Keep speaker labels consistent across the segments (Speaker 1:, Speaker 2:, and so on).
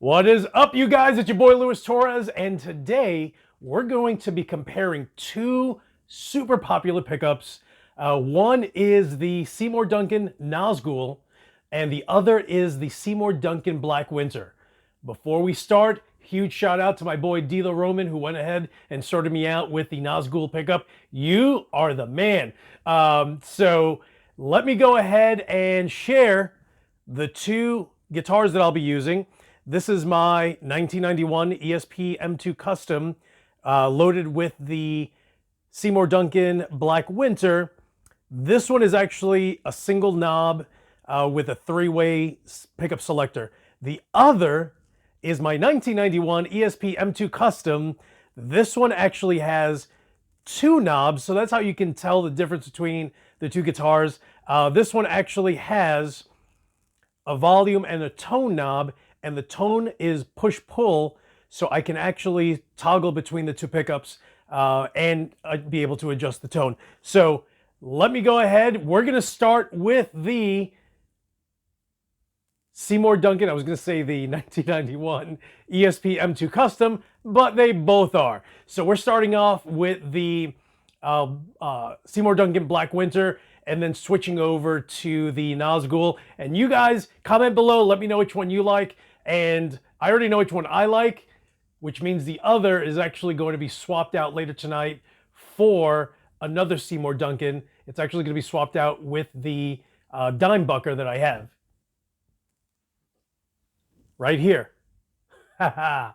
Speaker 1: What is up, you guys? It's your boy Luis Torres, and today we're going to be comparing two super popular pickups. One is the Seymour Duncan Nazgul, and the other is the Seymour Duncan Black Winter. Before we start, huge shout out to my boy Dila Roman, who went ahead and sorted me out with the Nazgul pickup. You are the man. So let me go ahead and share the two guitars that I'll be using. This is my 1991 ESP M2 Custom, loaded with the Seymour Duncan Black Winter. This one is actually a single knob with a three-way pickup selector. The other is my 1991 ESP M2 Custom. This one actually has two knobs, so that's how you can tell the difference between the two guitars. This one actually has a volume and a tone knob, and the tone is push-pull, so I can actually toggle between the two pickups and be able to adjust the tone. So let me go ahead. We're going to start with the Seymour Duncan. I was going to say the 1991 ESP M2 Custom, but they both are. So we're starting off with the Seymour Duncan Black Winter, and then switching over to the Nazgul. And you guys, comment below, let me know which one you like. And I already know which one I like, which means the other is actually going to be swapped out later tonight for another Seymour Duncan. It's actually going to be swapped out with the dime bucker that I have. Right here. Haha.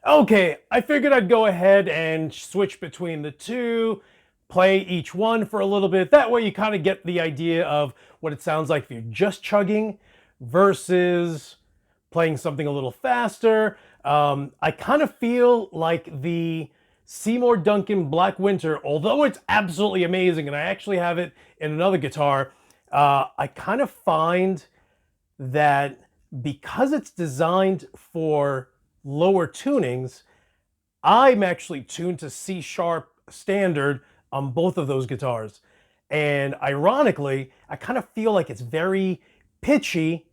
Speaker 1: Okay, I figured I'd go ahead and switch between the two, play each one for a little bit. That way you kind of get the idea of what it sounds like if you're just chugging versus playing something a little faster. I kind of feel like the Seymour Duncan Black Winter, although it's absolutely amazing, and I actually have it in another guitar, I kind of find that because it's designed for lower tunings, I'm actually tuned to C sharp standard on both of those guitars. And ironically, I kind of feel like it's very pitchy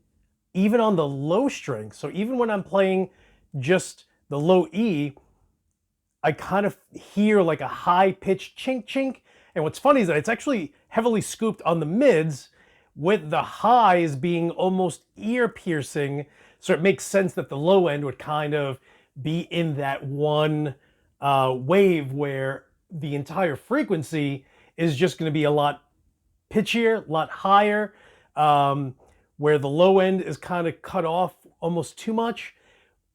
Speaker 1: even on the low string. So even when I'm playing just the low E, I kind of hear like a high pitched chink chink. And what's funny is that it's actually heavily scooped on the mids, with the highs being almost ear piercing. So it makes sense that the low end would kind of be in that one wave where the entire frequency is just going to be a lot pitchier, a lot higher, where the low end is kind of cut off almost too much,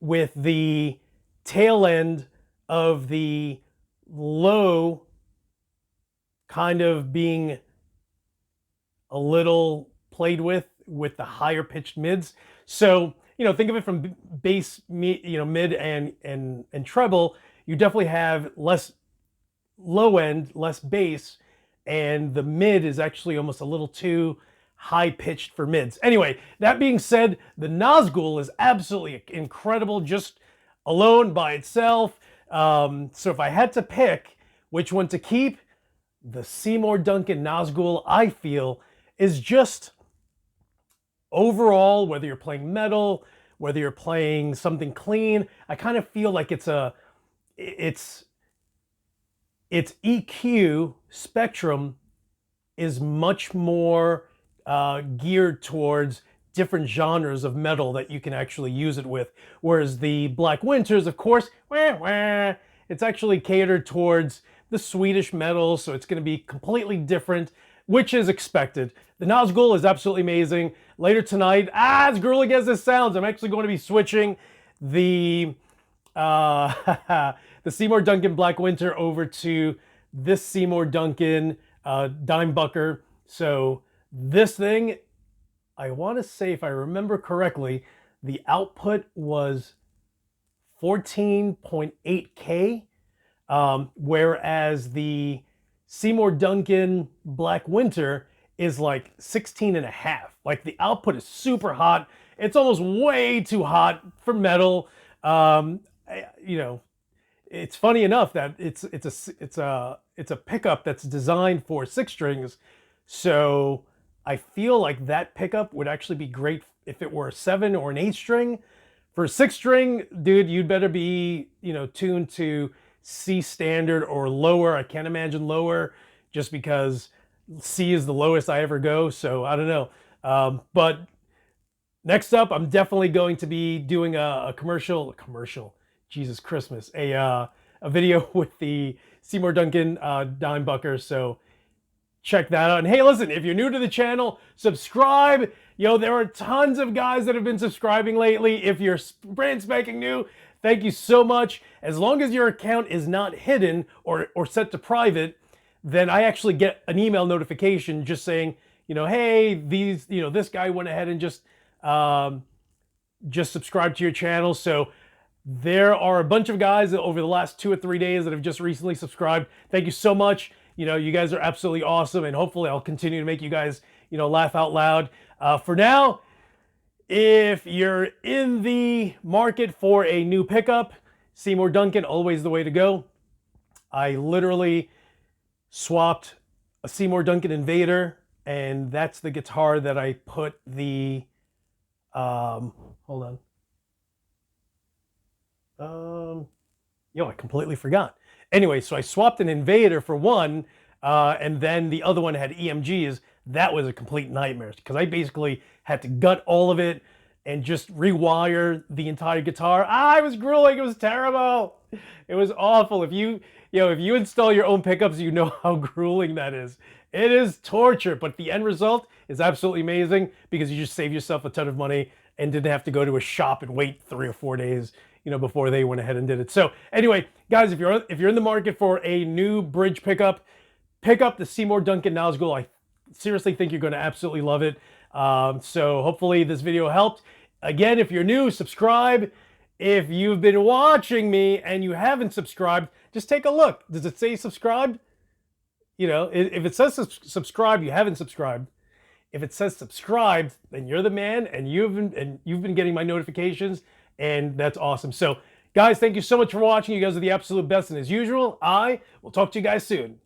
Speaker 1: with the tail end of the low kind of being a little played with the higher pitched mids. So, think of it from bass, mid and treble. You definitely have less low end, less bass, and the mid is actually almost a little too high pitched for mids. Anyway, that being said, the Nazgul is absolutely incredible just alone by itself. So if I had to pick which one to keep, the Seymour Duncan Nazgul, I feel, is just overall, whether you're playing metal, whether you're playing something clean, I kind of feel like its EQ spectrum is much more geared towards different genres of metal that you can actually use it with. Whereas the Black Winters, of course, it's actually catered towards the Swedish metal, so it's going to be completely different, which is expected. The Nazgul is absolutely amazing. Later tonight, as grueling as this sounds, I'm actually going to be switching the the Seymour Duncan Black Winter over to this Seymour Duncan Dimebucker. So this thing, I want to say, if I remember correctly, the output was 14.8K, whereas the Seymour Duncan Black Winter is like 16 and a half. Like the output is super hot. It's almost way too hot for metal. It's funny enough that it's a pickup that's designed for 6 strings. So I feel like that pickup would actually be great if it were a 7 or an 8 string. For a 6 string, dude, you'd better be, tuned to C standard or lower. I can't imagine lower, just because C is the lowest I ever go. So I don't know. But next up, I'm definitely going to be doing a commercial, Jesus Christmas, a video with the Seymour Duncan Dimebucker. So check that out. And hey, listen, if you're new to the channel, subscribe. There are tons of guys that have been subscribing lately. If you're brand spanking new, thank you so much. As long as your account is not hidden or set to private, then I actually get an email notification just saying, hey, this guy went ahead and just subscribed to your channel. So there are a bunch of guys over the last 2 or 3 days that have just recently subscribed. Thank you so much. You guys are absolutely awesome, and hopefully I'll continue to make you guys, laugh out loud. For now, if you're in the market for a new pickup, Seymour Duncan, always the way to go. I literally swapped a Seymour Duncan Invader, and that's the guitar that I put the, hold on. I completely forgot. Anyway, so I swapped an Invader for one, and then the other one had EMGs. That was a complete nightmare because I basically had to gut all of it and just rewire the entire guitar. I was grueling. It was terrible. It was awful. If you install your own pickups, you know how grueling that is. It is torture, but the end result is absolutely amazing because you just save yourself a ton of money and didn't have to go to a shop and wait 3 or 4 days, before they went ahead and did it. So anyway, guys, if you're in the market for a new bridge pickup, pick up the Seymour Duncan Nazgul. I seriously think you're going to absolutely love it. So hopefully this video helped. Again, if you're new, subscribe. If you've been watching me and you haven't subscribed, just take a look. Does it say subscribed? If it says subscribe, you haven't subscribed. If it says subscribed, then you're the man, and you've been getting my notifications, and that's awesome. So, guys, thank you so much for watching. You guys are the absolute best, and as usual, I will talk to you guys soon.